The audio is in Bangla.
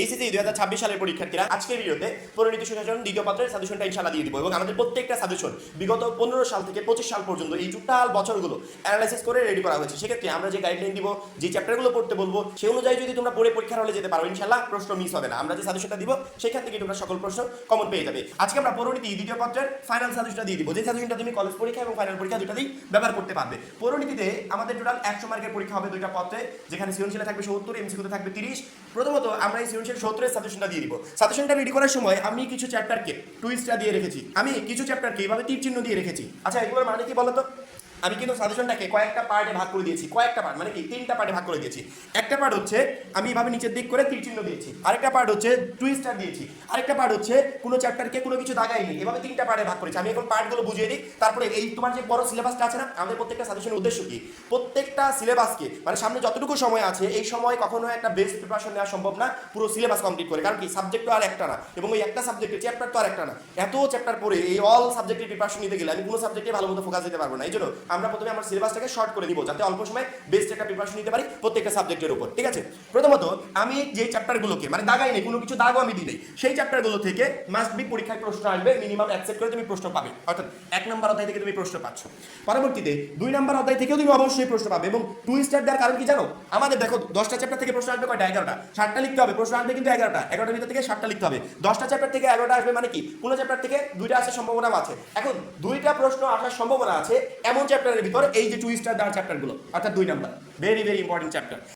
এইচএসসি 2026 সালের পরীক্ষার্থীরা আজকের ভিডিওতে পরিণীতি সুশাসন দ্বিতীয় পত্রের সাজেশনটা ইনশাআল্লাহ দিয়ে দিব এবং আমাদের প্রত্যেকটা সাজেশন বিগত 15 সাল থেকে 25 সাল পর্যন্ত এই টোটাল বছরগুলো অ্যানালাইসিস করে রেডি করা হয়েছে। সেক্ষেত্রে আমরা যে গাইডলাইন দিব, যে চ্যাপ্টারগুলো পড়তে বলবো, সেই অনুযায়ী যদি তোমরা পড়ে পরীক্ষার হলে যেতে পারো, ইনশাআল্লাহ প্রশ্ন মিস হবে না। আমরা যে সাজেশনটা দিব সেখান থেকে তোমরা সকল প্রশ্ন কমন পেয়ে যাবে। আজকে আমরা পরিণীতি দ্বিতীয় পত্রের ফাইনাল সাজেশনটা দিয়ে দিব, যে সাজেশনটা তুমি কলেজ পরীক্ষা এবং ফাইনাল পরীক্ষা দুটাতেই ব্যবহার করতে পারবে। পরিণীতিতে আমাদের টোটাল 100 মার্কের পরীক্ষা হবে দুইটা পত্রে, যেখানে সৃজনশীলে থাকবে 70, এমসিকিউতে থাকবে 30। প্রথমত আমরা এই সৃজনশীল 70 এর সাজেশনটা দিয়ে দিব। সাজেশনটা রেডি করার সময় আমি কিছু চ্যাপ্টারকে টুইস্টটা দিয়ে রেখেছি, আমি কিছু চ্যাপ্টারকে এইভাবে তীর চিহ্ন দিয়ে রেখেছি। আচ্ছা, এগুলোর মানে কি বলতো? আমি কিন্তু সাজেশনটাকে কয়েকটা পার্টে ভাগ করে দিয়েছি। কয়েকটা পার্ট মানে কি, 3টা পার্টে ভাগ করে দিয়েছি। একটা পার্ট হচ্ছে আমি এভাবে নিচের দিক করে তীর চিহ্ন দিয়েছি, আরেকটা পার্ট হচ্ছে টুইস্টার দিয়েছি, আরেকটা পার্ট হচ্ছে কোনো চ্যাপ্টারকে কোনো কিছু দাগাইনি। এভাবে 3টা পার্টে ভাগ করেছি। আমি এখন পার্টগুলো বুঝিয়ে দিই, তারপরে এই তোমার যে বড় সিলেবাসটা আছে না, আমাদের প্রত্যেকটা সাজেশনের উদ্দেশ্য কি, প্রত্যেকটা সিলেবাসকে মানে সামনে যতটুকু সময় আছে এই সময় কখনো একটা বেস্ট প্রিপারেশন নেওয়া সম্ভব না পুরো সিলেবাস কমপ্লিট করে। কারণ কি, সাবজেক্ট তো আর একটা না, এবং ওই একটা সাবজেক্টের চ্যাপ্টার তো আর একটা না। এত চ্যাপ্টার পড়ে এই অল সাবজেক্টের প্রিপারেশন নিতে গেলে আমি কোনো সাবজেক্টে ভালো মতো ফোকাস দিতে পারবো না। এই জন্য আমরা প্রথমে আমার সিলেবাসটাকে শর্ট করে দিব, যাতে অল্প সময় বেস্ট একটা প্রিপারেশন নিতে পারি প্রত্যেকটা সাবজেক্টের উপর। ঠিক আছে, প্রথমত আমি যে চ্যাপ্টারগুলোকে মানে দাগাই নেই, কোনো কিছু দাগও আমি দিই নেই, সেই চ্যাপ্টারগুলো থেকে মাস্ট বি পরীক্ষায় প্রশ্ন আসবে, মিনিমাম অ্যাকসেপ্ট করে তুমি প্রশ্ন পাবে। অর্থাৎ 1 নম্বর অধ্যায় থেকে তুমি প্রশ্ন পাচ্ছ, পরবর্তীতে 2 নম্বর অধ্যায় থেকেও তুমি অবশ্যই প্রশ্ন পাবে। এবং টুইস্টার দেওয়ার কারণ কি জানো? আমাদের দেখো 10টা চ্যাপ্টার থেকে প্রশ্ন আসবে কয়টা? 11টা। 60টা লিখতে হবে, প্রশ্ন আসবে কিন্তু 11টার ভিতর থেকে 60টা লিখতে হবে। 10টা চ্যাপ্টার থেকে 11টা আসবে মানে কি, কোনো চ্যাপ্টার থেকে 2টা আসার সম্ভাবনাও আছে। এখন 2টা প্রশ্ন আসার সম্ভাবনা আছে এমন চ্যাপ্টারের ভিতর এই যে টুইস্টার দেওয়ার চ্যাপ্টারগুলো, অর্থাৎ 2 নম্বর ভেরি ভেরি ইম্পর্টেন্ট চ্যাপ্টার।